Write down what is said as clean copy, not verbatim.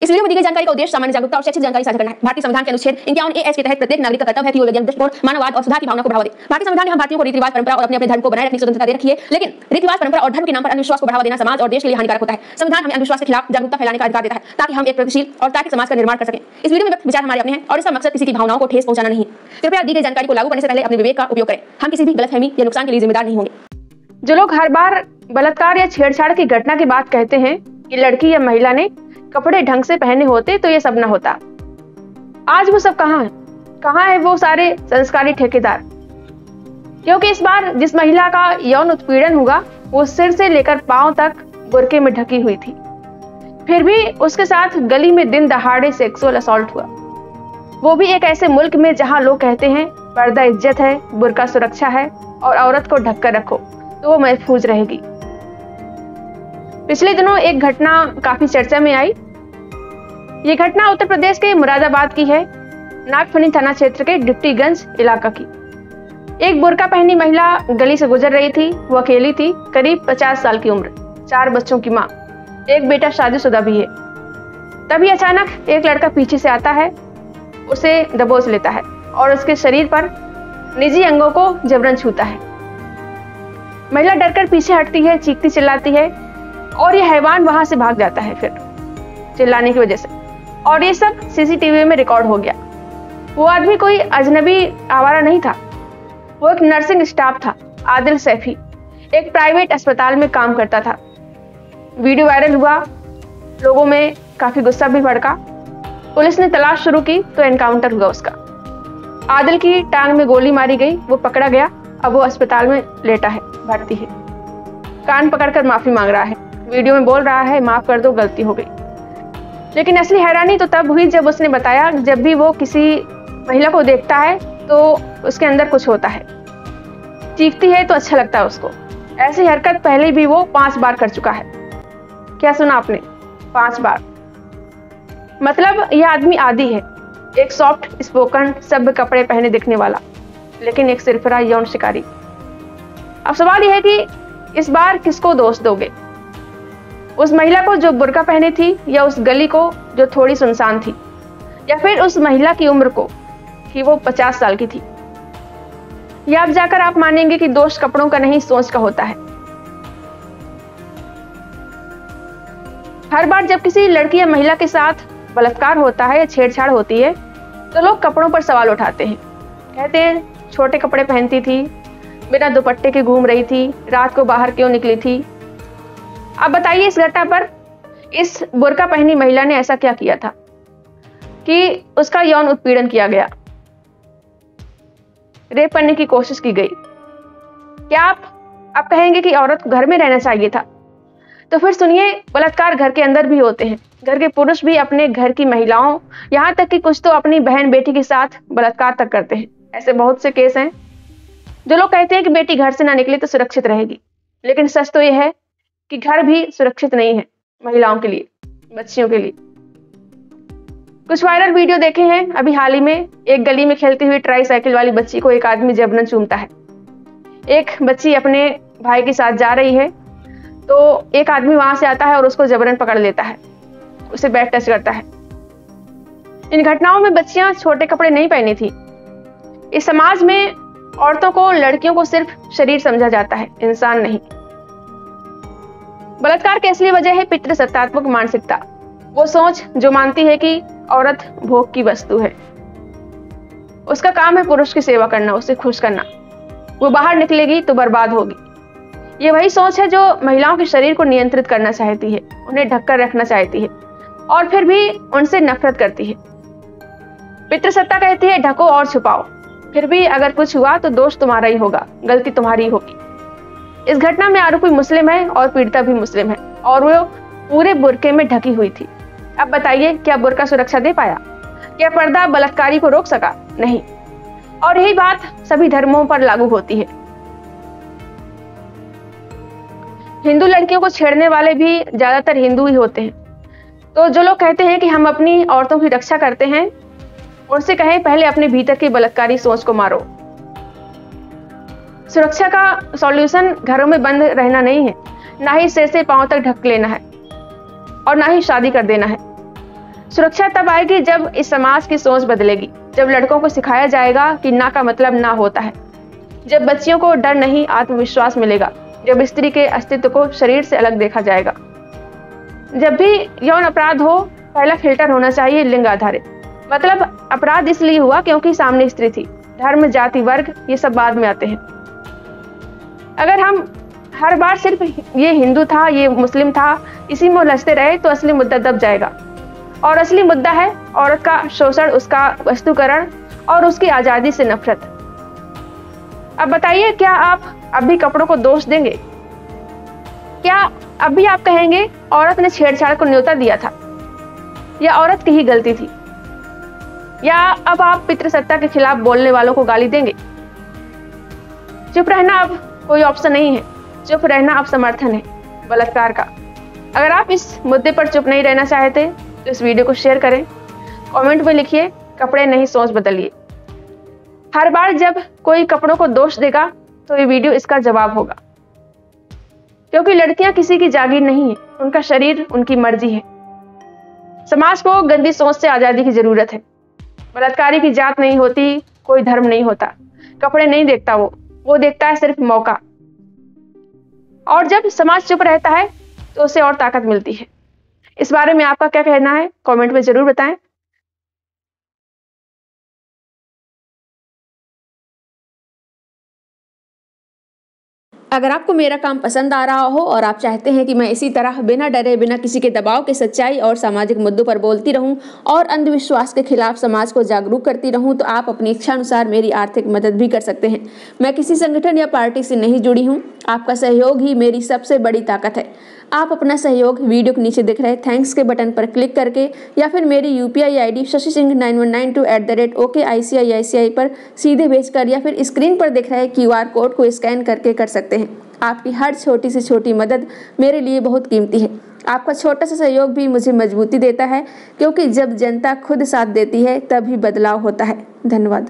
इस वीडियो में दी गई जानकारी का उद्देश्य सामान्य जागरूकता और शैक्षिक जानकारी साझा करना है। भारतीय संविधान के अनुच्छेद 51A के तहत प्रत्येक नागरिक का कर्तव्य है कि वो विज्ञान दृष्टिकोण, मानववाद और सुधार की भावना को बढ़ावा दे। भारतीय संविधान ने हम भारतीयों को रीति रिवाज, परंपरा और अपने अपने धर्म को बनाए रखने की स्वतंत्रता दे रखी है, लेकिन रीति रिवाज, परंपरा और धर्म के नाम पर अंधविश्वास को बढ़ावा देना समाज और देश के लिए हानिकारक होता है। संविधान हमें अंधविश्वास के खिलाफ जागरूकता फैलाने का अधिकार देता है, ताकि हम एक प्रगतिशील और तार्किक समाज का निर्माण कर सकें। इस वीडियो में व्यक्त विचार हमारे अपने हैं और इसका मकसद किसी की भावनाओं को ठेस पहुंचाना नहीं है। कृपया दी गई जानकारी को लागू करने से पहले अपने विवेक का उपयोग करें। हम किसी भी गलतफहमी या नुकसान के लिए जिम्मेदार नहीं होंगे। जो लोग हर बार बलात्कार या छेड़छाड़ की घटना की बात कहते हैं कि लड़की या महिला ने कपड़े ढंग से पहने होते तो ये सब न होता। आज वो सब कहाँ है? कहाँ है वो सारे संस्कारी ठेकेदार? क्योंकि इस बार जिस महिला का यौन उत्पीड़न हुआ वो सिर से लेकर पांव तक बुर्के में ढकी हुई थी, फिर भी उसके साथ गली में दिन दहाड़े सेक्सुअल असॉल्ट हुआ, वो भी एक ऐसे मुल्क में जहां लोग कहते हैं पर्दा इज्जत है, बुर्का सुरक्षा है और औरत को ढककर रखो तो वो महफूज रहेगी। पिछले दिनों एक घटना काफी चर्चा में आई। ये घटना उत्तर प्रदेश के मुरादाबाद की है, नागफनी थाना क्षेत्र के डिट्टीगंज इलाका की। एक बुर्का पहनी महिला गली से गुजर रही थी। वो अकेली थी, करीब 50 साल की उम्र, 4 बच्चों की माँ, एक बेटा शादीशुदा भी है। तभी अचानक एक लड़का पीछे से आता है, उसे दबोच लेता है और उसके शरीर पर निजी अंगों को जबरन छूता है। महिला डरकर पीछे हटती है, चीखती चिल्लाती है और ये हैवान वहां से भाग जाता है फिर चिल्लाने की वजह से। और ये सब सीसीटीवी में रिकॉर्ड हो गया। वो आदमी कोई अजनबी आवारा नहीं था, वो एक नर्सिंग स्टाफ था, आदिल सैफी, एक प्राइवेट अस्पताल में काम करता था। वीडियो वायरल हुआ, लोगों में काफी गुस्सा भी भड़का। पुलिस ने तलाश शुरू की तो एनकाउंटर हुआ उसका। आदिल की टांग में गोली मारी गई, वो पकड़ा गया। अब वो अस्पताल में लेटा है, भर्ती है, कान पकड़कर माफी मांग रहा है, वीडियो में बोल रहा है माफ कर दो, गलती हो गई। लेकिन असली हैरानी तो तब हुई जब उसने बताया जब भी वो किसी महिला को देखता है तो उसके अंदर कुछ होता है, चीखती है तो अच्छा लगता है उसको। ऐसी हरकत पहले भी वो 5 बार कर चुका है। क्या सुना आपने? 5 बार। मतलब यह आदमी आदी है, एक सॉफ्ट स्पोकन सभ्य कपड़े पहने दिखने वाला, लेकिन एक सिरफिरा यौन शिकारी। अब सवाल यह है कि इस बार किसको दोष दोगे? उस महिला को जो बुर्का पहने थी, या उस गली को जो थोड़ी सुनसान थी, या फिर उस महिला की उम्र को कि वो 50 साल की थी? या अब जाकर आप मानेंगे कि दोष कपड़ों का नहीं, सोच का होता है। हर बार जब किसी लड़की या महिला के साथ बलात्कार होता है या छेड़छाड़ होती है तो लोग कपड़ों पर सवाल उठाते हैं। कहते हैं छोटे कपड़े पहनती थी, बिना दुपट्टे के घूम रही थी, रात को बाहर क्यों निकली थी। अब बताइए इस घटना पर इस बुर्का पहनी महिला ने ऐसा क्या किया था कि उसका यौन उत्पीड़न किया गया, रेप करने की कोशिश की गई? क्या आप कहेंगे कि औरत को घर में रहना चाहिए था? तो फिर सुनिए, बलात्कार घर के अंदर भी होते हैं। घर के पुरुष भी अपने घर की महिलाओं, यहाँ तक कि कुछ तो अपनी बहन बेटी के साथ बलात्कार तक करते हैं। ऐसे बहुत से केस हैं। जो लोग कहते हैं कि बेटी घर से ना निकले तो सुरक्षित रहेगी, लेकिन सच तो यह है कि घर भी सुरक्षित नहीं है महिलाओं के लिए, बच्चियों के लिए। कुछ वायरल वीडियो देखे हैं अभी हाल ही में। एक गली में खेलती हुई ट्राईसाइकिल वाली बच्ची को एक आदमी जबरन चूमता है। एक बच्ची अपने भाई के साथ जा रही है तो एक आदमी वहां से आता है और उसको जबरन पकड़ लेता है, उसे बैड टच करता है। इन घटनाओं में बच्चियां छोटे कपड़े नहीं पहनी थी। इस समाज में औरतों को, लड़कियों को सिर्फ शरीर समझा जाता है, इंसान नहीं। बलात्कार की असली वजह है पितृसत्तात्मक मानसिकता, वो सोच जो मानती है कि औरत भोग की वस्तु है, उसका काम है पुरुष की सेवा करना, उसे खुश करना, वो बाहर निकलेगी तो बर्बाद होगी। ये वही सोच है जो महिलाओं के शरीर को नियंत्रित करना चाहती है, उन्हें ढककर रखना चाहती है और फिर भी उनसे नफरत करती है। पितृसत्ता कहती है ढको और छुपाओ, फिर भी अगर कुछ हुआ तो दोष तुम्हारा ही होगा, गलती तुम्हारी होगी। इस घटना में आरोपी मुस्लिम है और पीड़िता भी मुस्लिम है और वो पूरे बुर्के में ढकी हुई थी। अब बताइए, क्या बुर्का सुरक्षा दे पाया? क्या पर्दा बलात्कारी को रोक सका? नहीं। और यही बात सभी धर्मों पर लागू होती है। हिंदू लड़कियों को छेड़ने वाले भी ज्यादातर हिंदू ही होते हैं। तो जो लोग कहते हैं कि हम अपनी औरतों की रक्षा करते हैं, उनसे कहें पहले अपने भीतर की बलात्कारी सोच को मारो। सुरक्षा का सॉल्यूशन घरों में बंद रहना नहीं है, ना ही सिर से पांव तक ढक लेना है और ना ही शादी कर देना है। सुरक्षा तब आएगी जब इस समाज की सोच बदलेगी, जब लड़कों को सिखाया जाएगा कि ना का मतलब ना होता है, जब बच्चियों को डर नहीं आत्मविश्वास मिलेगा, जब स्त्री के अस्तित्व को शरीर से अलग देखा जाएगा। जब भी यौन अपराध हो, पहला फिल्टर होना चाहिए लिंग आधारित, मतलब अपराध इसलिए हुआ क्योंकि सामने स्त्री थी। धर्म, जाति, वर्ग ये सब बाद में आते हैं। अगर हम हर बार सिर्फ ये हिंदू था, ये मुस्लिम था, इसी में उलझते रहे तो असली मुद्दा दब जाएगा। और असली मुद्दा है औरत का शोषण, उसका वस्तुकरण और उसकी आजादी से नफरत। अब बताइए, क्या आप अब भी कपड़ों को दोष देंगे? क्या अब भी आप कहेंगे औरत ने छेड़छाड़ को न्योता दिया था, या औरत की ही गलती थी? या अब आप पितृसत्ता के खिलाफ बोलने वालों को गाली देंगे? चुप रहना अब कोई ऑप्शन नहीं है, चुप रहना अब समर्थन है बलात्कार का। अगर आप इस मुद्दे पर चुप नहीं रहना चाहते तो इस वीडियो को शेयर करें, कमेंट में लिखिए कपड़े नहीं सोच बदलिए। हर बार जब कोई कपड़ों को दोष देगा तो ये वीडियो इसका जवाब होगा, क्योंकि लड़कियां किसी की जागीर नहीं है, उनका शरीर उनकी मर्जी है। समाज को गंदी सोच से आजादी की जरूरत है। बलात्कारी की जात नहीं होती, कोई धर्म नहीं होता, कपड़े नहीं देखता, वो देखता है सिर्फ मौका। और जब समाज चुप रहता है तो उसे और ताकत मिलती है। इस बारे में आपका क्या कहना है, कमेंट में जरूर बताएं। अगर आपको मेरा काम पसंद आ रहा हो और आप चाहते हैं कि मैं इसी तरह बिना डरे, बिना किसी के दबाव के सच्चाई और सामाजिक मुद्दों पर बोलती रहूं और अंधविश्वास के खिलाफ समाज को जागरूक करती रहूं, तो आप अपनी इच्छा अनुसार मेरी आर्थिक मदद भी कर सकते हैं। मैं किसी संगठन या पार्टी से नहीं जुड़ी हूं, आपका सहयोग ही मेरी सबसे बड़ी ताकत है। आप अपना सहयोग वीडियो के नीचे दिख रहे थैंक्स के बटन पर क्लिक करके या फिर मेरी UPI ID shashi-singh9192@OKICICI पर सीधे भेजकर या फिर स्क्रीन पर दिख रहे QR कोड को स्कैन करके कर सकते हैं। आपकी हर छोटी से छोटी मदद मेरे लिए बहुत कीमती है। आपका छोटा सा सहयोग भी मुझे मजबूती देता है, क्योंकि जब जनता खुद साथ देती है तभी बदलाव होता है। धन्यवाद।